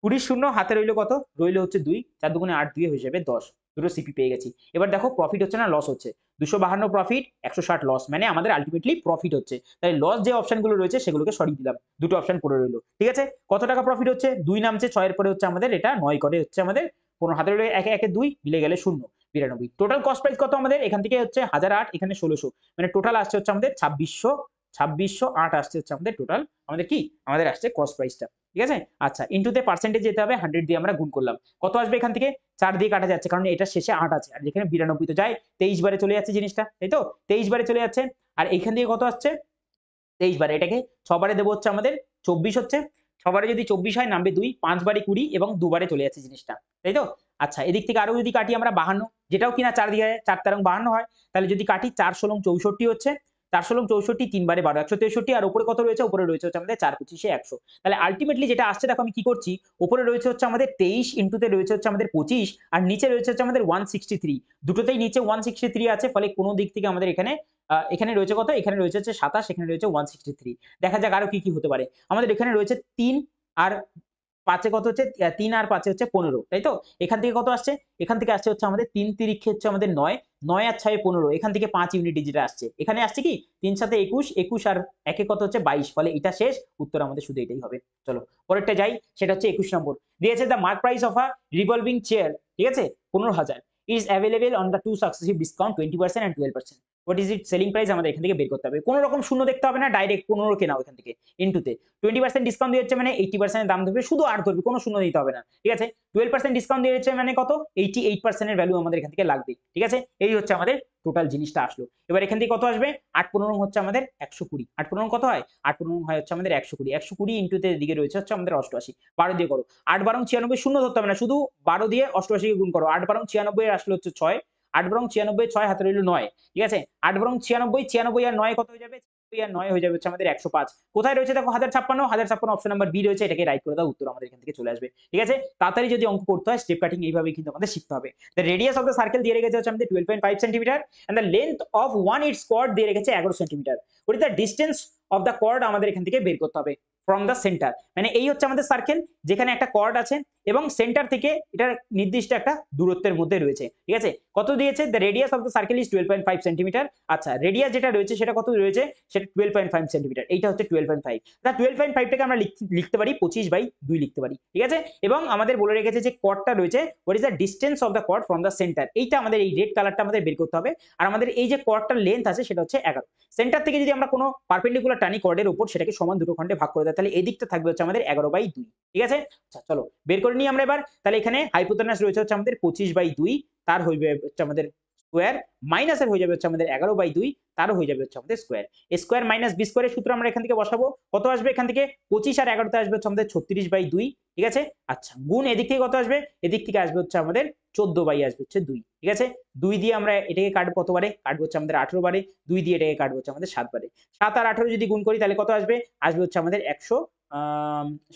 20 শূন্য হাতে রইলো কত, রইলো হচ্ছে 2, 4 দুগুণে 8 2 হয়ে যাবে 10, দুটো সিপি পেয়ে গেছি। এবার দেখো প্রফিট হচ্ছে না লস হচ্ছে, 252 প্রফিট 160 লস, মানে আমাদের আলটিমেটলি প্রফিট হচ্ছে, তাই লস যে অপশনগুলো রয়েছে সেগুলোকে সরিয়ে দিলাম, দুটো অপশন পড়ে রইলো, ঠিক আছে। কত টাকা প্রফিট হচ্ছে, 2 নামছে, 6 এর পরে হচ্ছে আমাদের এটা 9 করে হচ্ছে আমাদের 15, হাতে রইলো 1 1 2 মিলে গেলে 0 92। টোটাল কস্ট প্রাইস কত আমাদের, এখান থেকে হচ্ছে 1008, এখানে 1600, মানে টোটাল আসছে হচ্ছে আমাদের 2608 আসছে হচ্ছে আমাদের টোটাল, আমাদের কি আমাদের আসছে কস্ট প্রাইসটা, ঠিক আছে। আচ্ছা ইনটুতে পার্সেন্টেজ যেতে হবে, 100 দিয়ে আমরা গুণ করলাম, কত আসবে এখান থেকে 4 দিয়ে কাটা যাচ্ছে, কারণ এটা শেষে 8 আছে, আর যেখানে 92 তো যায় 23 বারে চলে যাচ্ছে জিনিসটা, তাই তো 23 বারে চলে যাচ্ছে, আর এইখান থেকে কত আসছে 23 বারে, এটাকে 6 বারে দেবো হচ্ছে আমাদের 24 হচ্ছে, 6 বারে যদি 24 হয় নামবে 2, 5 বারে 20 এবং 2 বারে চলে যাচ্ছে জিনিসটা, তাই তো। আচ্ছা এদিক থেকে আরো যদি কাটি আমরা 52, যেটাও কিনা 4 দিয়ে 4 তেরং 52 হয়, তাহলে যদি কাটি 4 16 64 হচ্ছে, 4 × 64 3 বারে 12 163 আর উপরে কত রয়েছে উপরে রয়েছে হচ্ছে আমাদের 4 25 100 তাহলে আলটিমেটলি যেটা আসছে দেখো আমি কি করছি উপরে রয়েছে হচ্ছে আমাদের 23 ইনটুতে রয়েছে হচ্ছে আমাদের 25 আর নিচে রয়েছে হচ্ছে আমাদের 163 দুটোতেই নিচে 163 আছে ফলে কোনো দিক থেকে আমাদের এখানে এখানে রয়েছে কত এখানে রয়েছে হচ্ছে 27 এখানে রয়েছে 163 দেখা যাক আরো কি কি হতে পারে আমাদের এখানে রয়েছে 3 আর 5 এ কত হচ্ছে 3 আর 5 এ হচ্ছে 15 তাই তো এখান থেকে কত আসছে এখান থেকে আসছে হচ্ছে আমাদের 3 তিরিক্ষে হচ্ছে আমাদের 9 9 আর 6 15 এখান থেকে 5 ইউনিট ডিজিট আসছে এখানে আসছে কি 3 সাথে 21 21 আর একে কত হচ্ছে 22 ফলে এটা শেষ উত্তর আমাদের শুধু এটাই হবে চলো পরেরটা যাই সেটা হচ্ছে 21 নম্বর দিয়েছে the mark price of a revolving chair ঠিক আছে 15,000 is available on the two successive discount 20% and 12% what is its selling price আমাদের এখান থেকে বের করতে হবে কোনো রকম শূন্য দেখতে হবে না ডাইরেক্ট 15 কে নাও এখান থেকে ইনটুতে 20% ডিসকাউন্ট দিয়ে হচ্ছে মানে 80% দাম ধরবে শুধু আর ধরবে কোনো শূন্য দিতে হবে না ঠিক আছে 12% ডিসকাউন্ট দিয়ে হচ্ছে মানে কত 88% এর ভ্যালু আমাদের এখান থেকে লাগবে ঠিক আছে এই হচ্ছে আমাদের টোটাল জিনিসটা আসলো এবার এখান থেকে কত আসবে 8 হচ্ছে আমাদের 120 8 কত হয় 8 হয় হচ্ছে আমাদের 120 120 ইনটুতে দিকে রয়েছে হচ্ছে আমাদের 88 12 দিয়ে করো 8 12 96 শূন্য ধরতে হবে না শুধু 12 দিয়ে 88 কে গুণ করো 8 12 96 এর আসলে হচ্ছে 6 8 বরং 96 6 হাতে রইল 9 ঠিক আছে 8 বরং 96 96 আর 9 কত হয়ে যাবে 96 আর 9 হয়ে যাবে হচ্ছে আমাদের 105 কোথায় রয়েছে দেখো 1056 অপশন নাম্বার বি রয়েছে এটাকে রাইট করে দাও উত্তর আমাদের এখান থেকে চলে আসবে ঠিক আছে তাড়াতাড়ি যদি অঙ্ক করতে হয় স্টেপ কাটিং এইভাবে কিন্তু আমাদের শিখতে হবে the radius of the circle দিয়ে রেখেছে হচ্ছে আমাদের 12.5 centimetre and the length of one its chord দিয়ে রেখেছে 11 centimetre what is the distance of the chord আমাদের এখান থেকে বের করতে হবে ফ্রম দ্য সেন্টার মানে এই হচ্ছে আমাদের সার্কেল যেখানে একটা কর্ড আছে এবং সেন্টার থেকে এটা নির্দিষ্ট একটা দূরত্বের মধ্যে রয়েছে ঠিক আছে কত দিয়েছে the radius of the circle is 12.5 centimetre আচ্ছা রেডিয়াস যেটা রয়েছে সেটা কত রয়েছে সেটা 12.5 সেন্টিমিটার এইটা হচ্ছে 12.5 তা 12.5 টাকে আমরা লিখতে পারি 25/2 লিখতে পারি ঠিক আছে এবং আমাদের বলে রেখেছে যে কর্ডটা রয়েছে what is the distance of the chord from the centre এইটা আমাদের এই রেড কালারটা আমাদের বের করতে হবে আর আমাদের এই যে কর্ডটার লেন্থ আছে সেটা হচ্ছে 11 সেন্টার থেকে যদি আমরা কোনো পারপেন্ডিকুলার টানি কর্ডের উপর সেটাকে সমান দুটো খণ্ডে ভাগ করে দেয় তাহলে এই দিকটা থাকবে হচ্ছে আমাদের 11/2 ঠিক আছে আচ্ছা চলো বের করে নিই আমরা এবার তাহলে এখানে হাইপোটেনাস রয়েছে হচ্ছে আমাদের 25/2 তার হইবে হচ্ছে আমাদের স্কয়ার মাইনাসের হয়ে যাবে হচ্ছে আমাদের 11/2 তারও হয়ে যাবে হচ্ছে আমাদের স্কয়ার স্কয়ার মাইনাস বি স্কয়ারের সূত্র আমরা এখান থেকে বসাবো কত আসবে এখান থেকে 25 আর 11 তে আসবে হচ্ছে আমাদের 36/2 ঠিক আছে আচ্ছা গুণ এদিক থেকে কত আসবে এদিক থেকে আসবে হচ্ছে আমাদের 14 আসবে হচ্ছে 2 ঠিক আছে 2 দিয়ে আমরা এটাকে কাটবো কতবারে কাটবো হচ্ছে আমাদের 18 বারে 2 দিয়ে এটাকে কাটবো হচ্ছে আমাদের 7 বারে 7 আর 18 যদি গুণ করি তাহলে কত আসবে আসবে হচ্ছে আমাদের 100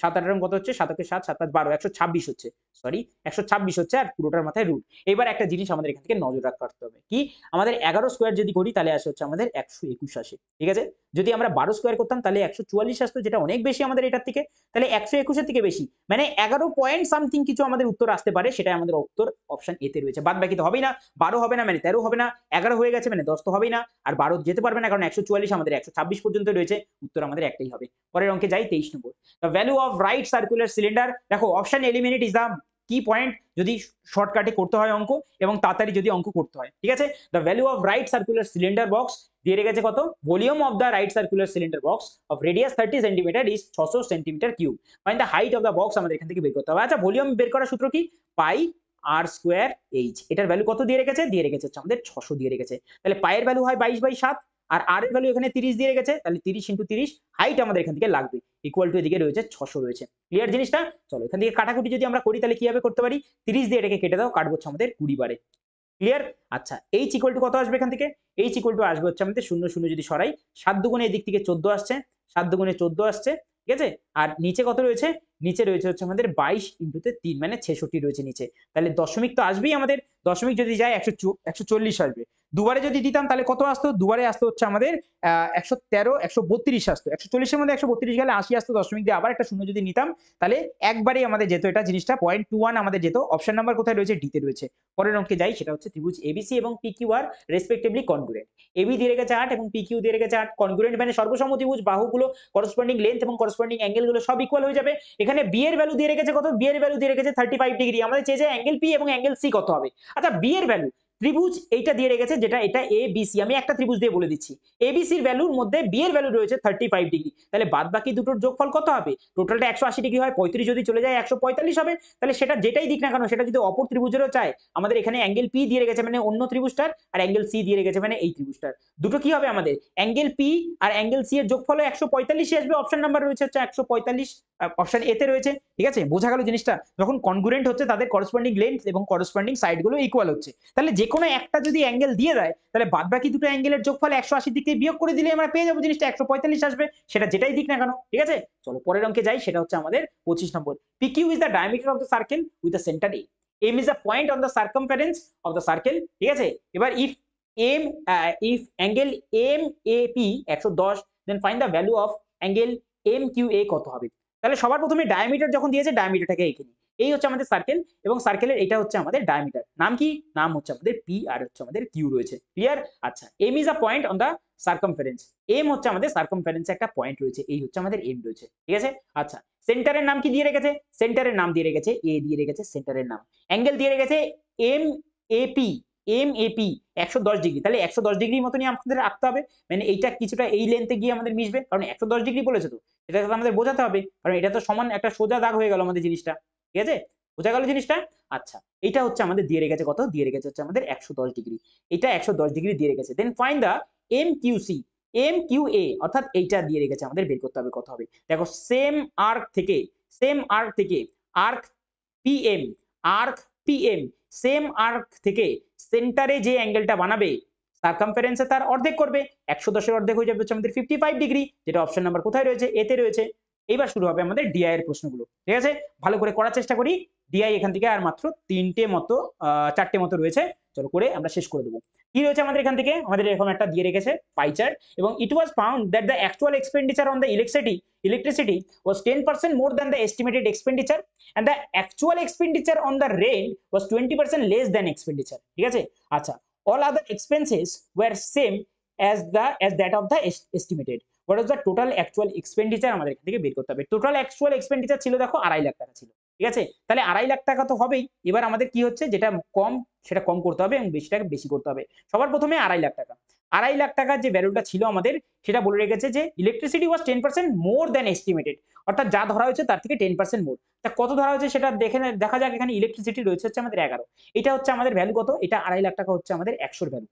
7 18 কত হচ্ছে 7 7 7 5 12 126 হচ্ছে সরি 126 হচ্ছে আর পুরোটার মাথায় রুট এবার একটা জিনিস আমাদের এখান থেকে নজর রাখতে হবে কি আমাদের 11 স্কয়ার যদি করি তাহলে আসে হচ্ছে আমাদের 121 আসে ঠিক আছে যদি আমরা 12 স্কয়ার করতাম তাহলে 144 আসতো যেটা অনেক বেশি আমাদের এটার থেকে তাহলে 121 এর থেকে বেশি মানে 11 পয়েন্ট সামথিং কিছু আমাদের উত্তর আসতে পারে সেটাই আমাদের উত্তর অপশন এ তে রয়েছে বাদ বাকি তো হবেই না 12 হবে না মানে 13 হবে না 11 হয়ে গেছে মানে 10 তো হবেই না আর 12 যেতে পারবে না কারণ 144 আমাদের 126 পর্যন্ত রয়েছে উত্তর আমাদের একটাই হবে পরের অঙ্কে যাই 23 নম্বর the value of right circular cylinder দেখো অপশন এলিমিনেট ইজ দা কি পয়েন্ট যদি শর্টকাটে করতে হয় অঙ্ক এবং তাড়াতাড়ি যদি অঙ্ক করতে হয় ঠিক আছে the value of right circular cylinder box দিয়ে রেখেছে কত volume of the right circular cylinder box of radius 30 centimetre is 600 centimetre cube find the height of the box আমাদের এখান থেকে বের করতে হবে আচ্ছা ভলিউম বের করার সূত্র কি পাই আর স্কয়ার এইচ এটার ভ্যালু কত দিয়ে রেখেছে হচ্ছে আমাদের 600 দিয়ে রেখেছে তাহলে পাই এর ভ্যালু হয় 22/7 আর আর এর ভ্যালু এখানে 30 দিয়ে রেখেছে তাহলে 30 × 30 হাইট আমাদের এখান থেকে লাগবে ইকুয়াল টু এদিকে রয়েছে 600 রয়েছে ক্লিয়ার জিনিসটা চলো এখান থেকে কাটাকুটি যদি আমরা করি তাহলে কিভাবে করতে পারি 30 দিয়ে এটাকে কেটে দাও কাটবো হচ্ছে আমাদের 20 বারে ক্লিয়ার আচ্ছা এইচ ইকুয়াল টু কত আসবে এখান থেকে এইচ ইকুয়াল টু আসবে হচ্ছে আমাদের 0 0 যদি সরাই 7 দুগুণে এদিক থেকে 14 আসছে 7 দুগুণে 14 আসছে ঠিক আছে আর নিচে কত রয়েছে নিচে রয়েছে হচ্ছে আমাদের 22 × 3 মানে 66 রয়েছে নিচে তাহলে দশমিক তো আসবেই আমাদের দশমিক যদি যায় 140 আসবে দুবারে যদি দিতাম তাহলে কত আসতো দুবারে আসতো হচ্ছে আমাদের 113 132 আসতো 140 এর মধ্যে 132 গেলে 80 আসতো দশমিক দিয়ে আবার একটা শূন্য যদি নিতাম তাহলে একবারেই আমাদের যেত এটা জিনিসটা 0.21 আমাদের যেত অপশন নাম্বার কোথায় রয়েছে ডি তে রয়েছে পরের অঙ্কে যাই সেটা হচ্ছে ত্রিভুজ এবিসি এবং পিকিউ আর রেসপেক্টিভলি কনগ্রুয়েন্ট এবি দিয়ে রেখেছে 8 এবং পিকিউ দিয়ে রেখেছে 8 কনগ্রুয়েন্ট মানে সর্বসম ত্রিভুজ বাহুগুলো করসপন্ডিং লেন্থ এবং করসপন্ডিং অ্যাঙ্গেল গুলো সব ইকুয়াল হয়ে যাবে এখানে বি এর ভ্যালু দিয়ে রেখেছে কত বি এর ভ্যালু দিয়ে রেখেছে 35 ডিগ্রি আমাদের চেয়েছে অ্যাঙ্গেল পি এবং অ্যাঙ্গেল সি কত হবে আচ্ছা বি এর ভ্যালু ত্রিভুজ এইটা দিয়ে রেখেছে যেটা এটা এ বি সি আমি একটা ত্রিভুজ দিয়ে বলে দিচ্ছি এ বি সির ভ্যালুর মধ্যে বি এর ভ্যালু রয়েছে 35 ডিগ্রি তাহলে বাদ বাকি দুটোর যোগফল কত হবে টোটালটা 180 ডিগ্রি হয় 35 যদি চলে যায় 145 হবে তাহলে সেটা যেটাই দিক না কেন সেটা যদি অপর ত্রিভুজেরও চায় আমাদের এখানে অ্যাঙ্গেল পি দিয়ে রেখেছে মানে অন্য ত্রিভুজটার আর অ্যাঙ্গেল সি দিয়ে রেখেছে মানে এই ত্রিভুজটার দুটো কি হবে আমাদের angle P R angle C এর যোগফল 145 আসবে অপশন নাম্বার রয়েছে হচ্ছে 145 অপশন এ তে রয়েছে ঠিক আছে বোঝা গেল জিনিসটা যখন কনগ্রুয়েন্ট হচ্ছে তাদের করসপন্ডিং লেন্থ এবং করসপন্ডিং সাইড গুলো ইকুয়াল হচ্ছে তাহলে যে কোনো একটা যদি অ্যাঙ্গেল দিয়ে দেয় তাহলে বাদ বাকি দুটো অ্যাঙ্গেলের যোগফল 180 দিক থেকে বিয়োগ করে দিলে আমরা পেয়ে যাবো জিনিসটা 145 আসবে, সেটা যেটাই দিক না কেন। ঠিক আছে, চলো পরের অঙ্কে যাই, সেটা হচ্ছে আমাদের 25 নম্বর। PQ is the diameter of the circle with the center A. M is the point on the circumference of the circle. ঠিক আছে, এবার if angle MAP 110, then find the value of angle MQA কত হবে। তাহলে সবার প্রথমে ডায়ামিটার যখন দিয়েছে ডায়ামিটারটাকে এখানে, এই হচ্ছে আমাদের সার্কেল এবং সার্কেলের এটা হচ্ছে আমাদের ডায়ামিটার। নাম কি? নাম হচ্ছে আমাদের পি আর হচ্ছে আমাদের কিউ রয়েছে। ক্লিয়ার? আচ্ছা, M is a point on the circumference. M হচ্ছে আমাদের সার্কামফারেন্সে একটা পয়েন্ট রয়েছে, এই হচ্ছে আমাদের এম রয়েছে। ঠিক আছে, আচ্ছা সেন্টারের নাম কি দিয়ে রেখেছে? সেন্টারের নাম দিয়ে রেখেছে এ, দিয়ে রেখেছে সেন্টারের নাম। অ্যাঙ্গেল দিয়ে রেখেছে M AP, M AP 110 degree. তাহলে 110 ডিগ্রির মতনই আমাদের রাখতে হবে, মানে এইটা কিছুটা এই লেন্থে গিয়ে আমাদের মিশবে, কারণ 110 ডিগ্রি বলেছে তো, এটা আমাদের বোঝাতে হবে, কারণ এটা তো সমান একটা সোজা দাগ হয়ে গেল আমাদের জিনিসটা। ঠিক আছে, বোঝা গেল জিনিসটা? আচ্ছা, এটা হচ্ছে আমাদের দিয়ে রেখেছে কত? দিয়ে রেখেছে হচ্ছে আমাদের 110 ডিগ্রি। এটা 110 ডিগ্রি দিয়ে রেখেছে। দেন ফাইন্ড দা এমকিউসি, এমকিউএ অর্থাৎ এইটা দিয়ে রেখেছে, আমাদের বের করতে হবে কত হবে। দেখো সেম আর্ক থেকে arc PM, arc PM same arc থেকে সেন্টারে যে অ্যাঙ্গেলটা বানাবে সার্কামফারেন্সে তার অর্ধেক করবে, 110 এর অর্ধেক হয়ে যাবে হচ্ছে আমাদের 55 ডিগ্রি, যেটা অপশন নাম্বার কোথায় রয়েছে? এতে রয়েছে। এইবার শুরু হবে আমাদের ডিআই এর প্রশ্নগুলো। ঠিক আছে, ভালো করে করার চেষ্টা করি। ডিআই এখান থেকে আর মাত্র 4টে মতো রয়েছে, চলো করে আমরা শেষ করে দেবো। কি রয়েছে আমাদের এখান থেকে? আমাদের এরকম একটা দিয়ে রেখেছে পাই চার্ট, এবং it was found that the actual expenditure on the electricity was 10% more than the estimated expenditure and the actual expenditure on the rent was 20% less than expenditure. ঠিক আছে, আচ্ছা all other expenses were same as that of the estimated. What was the total actual expenditure? আমাদের এখান থেকে বের করতে হবে। টোটাল অ্যাকচুয়াল এক্সপেন্ডিচার ছিল দেখো 2.5 লাখ টাকা ছিল। ঠিক আছে, তাহলে 2.5 লাখ টাকা তো হবেই। এবার আমাদের কি হচ্ছে, যেটা কম সেটা কম করতে হবে এবং বেশিটাকে বেশি করতে হবে। সবার প্রথমে 2.5 লাখ টাকা, 2.5 লাখ টাকার যে ভ্যালুটা ছিল আমাদের, সেটা বলে রেখেছে যে ইলেকট্রিসিটি ওয়াজ 10% মোর দ্যান এস্টিমেটেড, অর্থাৎ যা ধরা হয়েছে তার থেকে 10% মোর। তা কত ধরা হয়েছে সেটা দেখা যাক। এখানে ইলেকট্রিসিটি রয়েছে হচ্ছে আমাদের 11, এটা হচ্ছে আমাদের ভ্যালু কত? এটা 2.5 লাখ টাকা হচ্ছে আমাদের 100 ভ্যালু।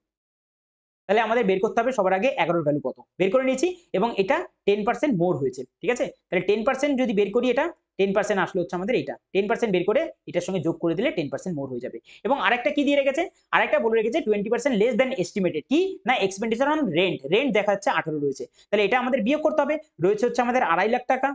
তাহলে আমাদের বের করতে হবে সবার আগে 11 ভ্যালু কত, বের করে নিয়েছি, এবং এটা 10% মোর হয়েছে। ঠিক আছে, তাহলে 10% যদি বের করি, এটা 10% আসলে হচ্ছে আমাদের এটা 10% বের করে এটার সঙ্গে যোগ করে দিলে 10% মোর হয়ে যাবে। এবং আরেকটা কি দিয়ে রেখেছে? আরেকটা বলে রেখেছে 20% লেস দ্যান এস্টিমেটেড, কি না এক্সপেন্ডিচার অন রেন্ট, রেন্ট দেখা যাচ্ছে 18 রয়েছে, তাহলে এটা আমাদের বিয়োগ করতে হবে। রয়েছে হচ্ছে আমাদের 2.5 লাখ টাকা,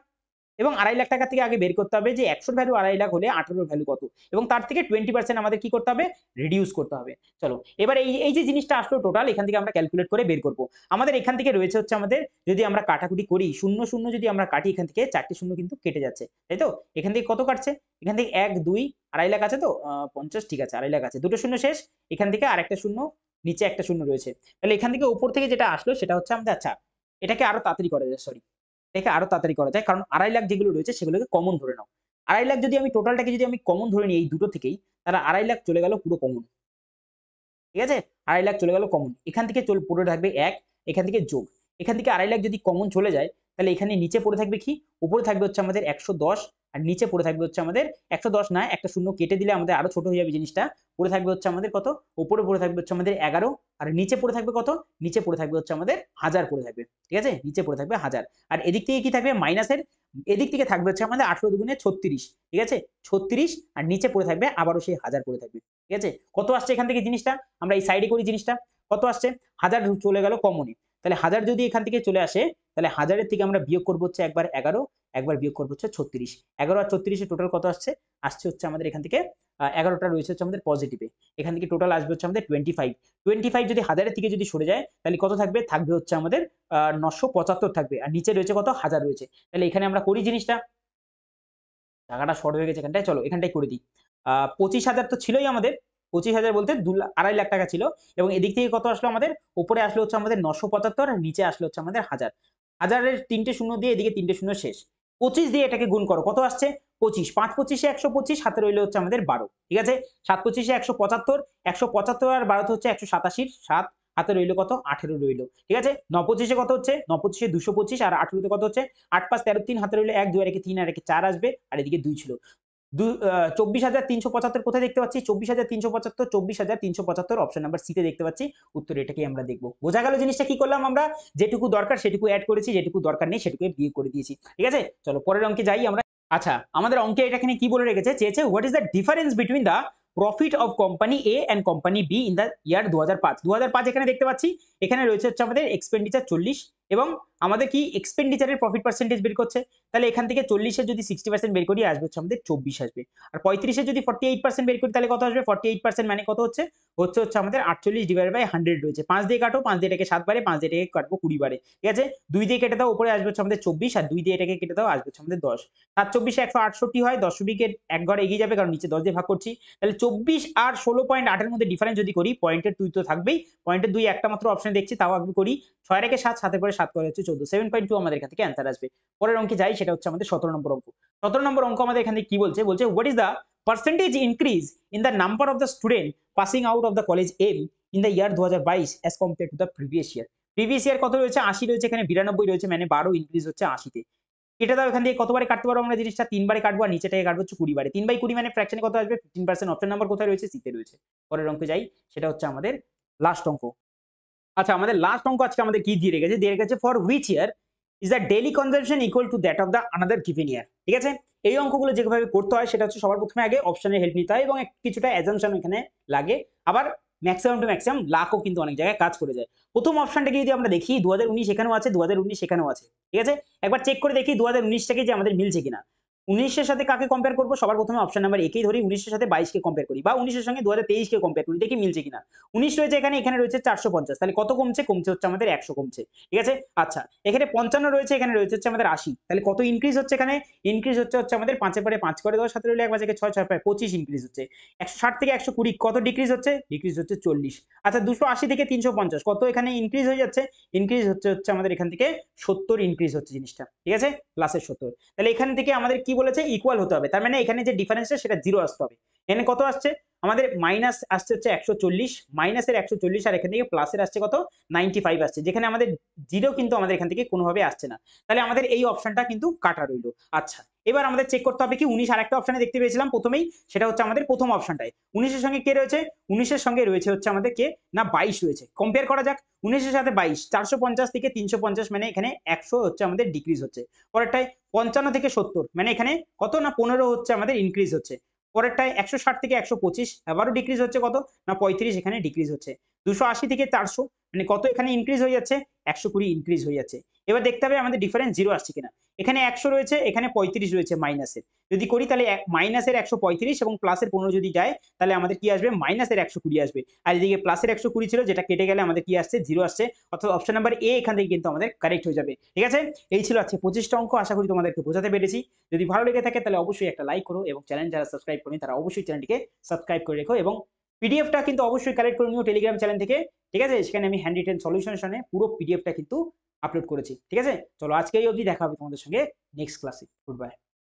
এবং 2.5 লাখ টাকা থেকে আগে বের করতে হবে যে 100 ভ্যালু 2.5 লাখ হলে 18 ভ্যালু কত, এবং তার থেকে 20% আমাদের কি করতে হবে? রিডিউস করতে হবে। চলো এবার এই যে জিনিসটা আসলো টোটাল, এখান থেকে আমরা ক্যালকুলেট করে বের করব। আমাদের এখান থেকে রয়েছে হচ্ছে আমাদের, যদি আমরা কাটাকুটি করি, শূন্য শূন্য যদি আমরা কাটি, এখান থেকে 4টে শূন্য কিন্তু কেটে যাচ্ছে, তাই তো? এখান থেকে কত কাটছে? এখান থেকে 1 2 2.5 লাখ আছে তো 50, ঠিক আছে 2.5 লাখ আছে, দুটো শূন্য শেষ, এখান থেকে আরেকটা শূন্য, নিচে একটা শূন্য রয়েছে। তাহলে এখান থেকে উপর থেকে যেটা আসলো সেটা হচ্ছে আমাদের, আচ্ছা এটাকে আরো তাড়াতাড়ি করা যায়, সরি এটাকে আরো তাড়াতাড়ি করা যায়, কারণ 2.5 লাখ যেগুলো রয়েছে সেগুলোকে কমন ধরে নাও। 2.5 লাখ যদি আমি টোটালটাকে যদি আমি কমন ধরে নিই এই দুটো থেকেই, তাহলে 2.5 লাখ চলে গেল পুরো কমন। ঠিক আছে, 2.5 লাখ চলে গেল কমন, এখান থেকে পড়ে থাকবে 1, এখান থেকে যোগ, এখান থেকে 2.5 লাখ যদি কমন চলে যায়, তাহলে এখানে নিচে পড়ে থাকবে কি? উপরে থাকবে হচ্ছে আমাদের 110, আর নিচে পড়ে থাকবে হচ্ছে আমাদের 110 না, একটা শূন্য কেটে দিলে আমাদের আরো ছোট হয়ে যাবে জিনিসটা। পড়ে থাকবে হচ্ছে আমাদের কত? উপরে পড়ে থাকবে হচ্ছে আমাদের 11, আর নিচে পড়ে থাকবে কত? নিচে পড়ে থাকবে হচ্ছে আমাদের 1000 পড়ে থাকবে। ঠিক আছে, নিচে পড়ে থাকবে 1000, আর এদিক থেকে কি থাকবে? মাইনাসের এদিক থেকে থাকবে হচ্ছে আমাদের 18 দুগুণে 36, ঠিক আছে 36, আর নিচে পড়ে থাকবে আবারও সেই 1000 পড়ে থাকবে। ঠিক আছে, কত আসছে এখান থেকে জিনিসটা? আমরা এই সাইডে করি জিনিসটা, কত আসছে? 1000 চলে গেল কমনে, তাহলে 1000 যদি এখান থেকে চলে আসে, তাহলে 1000-এর থেকে আমরা বিয়োগ করবো হচ্ছে একবার 11, একবার বিয়োগ করবো হচ্ছে 36, 11 আর 36 টোটাল কত আসছে? আসছে হচ্ছে আমাদের এখান থেকে 11টা রয়েছে হচ্ছে আমাদের পজিটিভে, এখান থেকে টোটাল আসবে হচ্ছে আমাদের 25, 25 যদি 1000-এর থেকে যদি সরে যায়, তাহলে কত থাকবে? থাকবে হচ্ছে আমাদের 975 থাকবে, আর নিচে রয়েছে কত? 1000 রয়েছে। তাহলে এখানে আমরা করি জিনিসটা, টাকাটা শর্ট হয়ে গেছে এখানটায়, চলো এখানটাই করে দিই। 25,000 তো ছিলই আমাদের, 25,000 বলতে 2.5 লাখ টাকা ছিল, এবং এদিক থেকে কত আসলো আমাদের? উপরে আসলো হচ্ছে আমাদের 975, আর নিচে আসলো হচ্ছে আমাদের 1000, 1000-এর 3টে শূন্য দিয়ে এদিকে 3টে শূন্য শেষ, 25 দিয়ে এটাকে গুণ করো, কত আসছে? 25, 5 25-এ 125, হাতে রইলো হচ্ছে আমাদের 12, ঠিক আছে 7 25-এ 175, 175 আর 12 হচ্ছে 187, 7 হাতে রইলো কত? 18 রইলো, ঠিক আছে 9 25-এ কত হচ্ছে? 9 25-এ 225, আর 18-তে কত হচ্ছে? 8 5 13 3, হাতে রইলো 1 2 আর একে 3 আর একে 4 আসবে, আর এদিকে 2 ছিল। 24,375 কোথায় দেখতে পাচ্ছি? 24,375, 24,375 অপশন নাম্বার সি তে দেখতে পাচ্ছি। উত্তর এটাকেই আমরা দেখব। বোঝা গেল জিনিসটা কি করলাম আমরা? যেটুকু দরকার সেটুকু অ্যাড করেছি, যেটুকু দরকার নেই সেটুকু বিয়োগ করে দিয়েছি। ঠিক আছে, চলো পরের অঙ্কে যাই আমরা। আচ্ছা, আমাদের অঙ্কে এটাখানে কি বলে রেখেছে? চেয়েছে what is the difference between the profit of company A and company be in the ইয়ার 2005। 2005 এখানে দেখতে পাচ্ছি, এখানে রয়েছে হচ্ছে আমাদের এক্সপেন্ডিচার 40 এবং আমাদের কি এক্সপেন্ডিচারের প্রফিট পার্সেন্টেজ বের করছে। তাহলে এখান থেকে 40 এর যদি 60% বের করি আসবে হচ্ছে আমাদের 24 আসবে। আর 35 এর যদি 48% বের করি তাহলে কত আসবে? 48% মানে কত হচ্ছে? হচ্ছে আমাদের 48 ডিভাইডেড বাই 100 রয়েছে। 5 দিয়ে কাটো, 5 দিয়ে এটাকে 7 বারে, 5 দিয়ে এটাকে কাটবো 20 বারে। ঠিক আছে? 2 দিয়ে কেটে দাও, উপরে আসবে হচ্ছে আমাদের 24 আর 2 দিয়ে এটাকে কেটে দাও আসবে হচ্ছে আমাদের 10। 7 24 এ 168 হয়, 10 বিকে এক ঘর এগিয়ে যাবে কারণ নিচে 10 দিয়ে ভাগ করছি। তাহলে 24 আর 16.8 এর মধ্যে ডিফারেন্স যদি করি, পয়েন্টের 2 তো থাকবেই। পয়েন্টের 2 একটা মাত্র অপশন দেখছি, তাও আগে করি। 6 এর একে 7, 7 এর পরে 7 করে হচ্ছে 14। 7.2 আমাদের এখান থেকে অ্যান্সার আসবে। পরের অঙ্কে যাই, সেটা হচ্ছে আমাদের 17 নম্বর অঙ্ক। 17 নম্বর অঙ্ক আমাদের এখান থেকে কি বলছে? বলছে what is the percentage increase in the number of the student passing out of the college M in the year 2022 as compare to the previous year. Previous year কত রয়েছে? 80 রয়েছে, এখানে 92 রয়েছে, মানে 12 ইনক্রিজ হচ্ছে 80 তে। এটা দাও, এখান থেকে কতবারে কাটতে পারবো আমরা জিনিসটা? 3 বারে কাটবো আর নিচেটাকে কাটবো হচ্ছে 20 বারে। 3/20 মানে ফ্র্যাকশনে কত আসবে? 15%। অপশন নাম্বার কোথায় রয়েছে? সি তে রয়েছে। পরের অঙ্কে যাই, সেটা হচ্ছে আমাদের লাস্ট অঙ্ক। আচ্ছা, আমাদের লাস্ট অঙ্ক আজকে আমাদের কি দিয়ে রেখেছে? দিয়ে রেখেছে for which year is the daily consumption equal to that of the another given year. ঠিক আছে? এই অঙ্কগুলো যেভাবে করতে হয় সেটা হচ্ছে সবার প্রথমে আগে অপশনের হেল্প নিতে হয় এবং কিছুটা অ্যাজাম্পশন এখানে লাগে। আবার ম্যাক্সিমাম টু ম্যাক্সিমাম লাকও কিন্তু অনেক জায়গায় কাজ করে যায়। প্রথম অপশনটাকে যদি আমরা দেখি, 2019 এখানেও আছে, 2019 এখানেও আছে। ঠিক আছে? একবার চেক করে দেখি 2019 টাকে যে আমাদের মিলছে কিনা। 19 এর সাথে কাকে কম্পেয়ার করব? সবার প্রথমে অপশন নাম্বার একেই ধরি, 19 এর সাথে 22 কে কম্পেয়ার করি বা 19 এর সঙ্গে 2023 কে কম্পেয়ার করি, দেখি মিলছে কিনা। 19 রয়েছে এখানে, এখানে রয়েছে 450, তাহলে কত কমছে? কমছে হচ্ছে আমাদের 100 কমছে। ঠিক আছে? আচ্ছা, এখানে 55 রয়েছে, এখানে রয়েছে হচ্ছে আমাদের 80, তাহলে কত ইনক্রিজ হচ্ছে এখানে? ইনক্রিজ হচ্ছে আমাদের 5 এর পরে 5 করে দাও, 7 রইলো 1 বাজে 6, 6 প্রায় 25 ইনক্রিজ হচ্ছে। 160 থেকে 120 কত ডিক্রিজ হচ্ছে? ডিক্রিজ হচ্ছে 40। আচ্ছা, 280 থেকে 350 কত এখানে ইনক্রিজ হয়ে যাচ্ছে? ইনক্রিজ হচ্ছে আমাদের এখান থেকে 70 ইনক্রিজ হচ্ছে জিনিসটা। ঠিক আছে? প্লাসের 70। তাহলে এখান থেকে আমাদের কি বলেছে? ইকুয়াল হতে হবে। তার মানে এখানে যে ডিফারেন্সটা সেটা 0 আসতে হবে। এখানে কত আসছে? আমাদের মাইনাস আসছে হচ্ছে 140, মাইনাসের 140 আর এখান থেকে প্লাসের আসছে কত? 95 আসছে। যেখানে আমাদের 0 কিন্তু আমাদের এখান থেকে কোনোভাবে আসছে না। তাহলে আমাদের এই অপশনটা কিন্তু কাটা রইলো। আচ্ছা, এবার আমাদের চেক করতে হবে কি 19 আরেকটা অপশনে দেখতে পেয়েছিলাম প্রথমেই, সেটা হচ্ছে আমাদের প্রথম অপশনটাই। 19 এর সঙ্গে কে রয়েছে? 19 এর সঙ্গে রয়েছে হচ্ছে আমাদের কে? না 22 রয়েছে। কম্পেয়ার করা যাক 19 এর সাথে 22, 450 থেকে 350 মানে এখানে 100 হচ্ছে আমাদের ডিক্রিজ হচ্ছে। পরেরটায় 55 থেকে 70 মানে এখানে কত? না 15 হচ্ছে আমাদের ইনক্রিজ হচ্ছে। পরেরটায় 160 থেকে 125 আবারও ডিক্রিজ হচ্ছে কত? না 35 এখানে ডিক্রিজ হচ্ছে। 280 থেকে 400 মানে কত এখানে ইনক্রিজ হয়ে যাচ্ছে? 120 ইনক্রিজ হয়ে যাচ্ছে। এবার দেখতে হবে আমাদের ডিফারেন্স 0 আসছে কিনা। এখানে 100 রয়েছে, এখানে 35 রয়েছে মাইনাসের। যদি করি তাহলে মাইনাসের 135 এবং প্লাসের 15 যদি যায় তাহলে আমাদের কি আসবে? মাইনাসের 120 আসবে। আর এদিকে প্লাসের 120 ছিল, যেটা কেটে গেলে আমাদের কি আসছে? 0 আসছে। অর্থাৎ অপশন নাম্বার এ এখান থেকে কিন্তু আমাদের কারেক্ট হয়ে যাবে। ঠিক আছে? এই ছিল আজকে 25টা অঙ্ক। আশা করি তোমাদেরকে বোঝাতে পেরেছি। যদি ভালো লেগে থাকে তাহলে অবশ্যই একটা লাইক করো এবং চ্যানেল যারা সাবস্ক্রাইব করেনি তারা অবশ্যই চ্যানেলটিকে সাবস্ক্রাইব করে রেখো এবং পিডিএফটা কিন্তু অবশ্যই কালেক্ট করে নিও টেলিগ্রাম চ্যানেল থেকে। ঠিক আছে? সেখানে আমি হ্যান্ড রিটেন সলিউশনে পুরো পিডিএফটা কিন্তু আপলোড করেছি। ঠিক আছে? চলো আজকে এই অবধি, দেখা হবে তোমাদের সঙ্গে নেক্সট ক্লাসে। Good bye.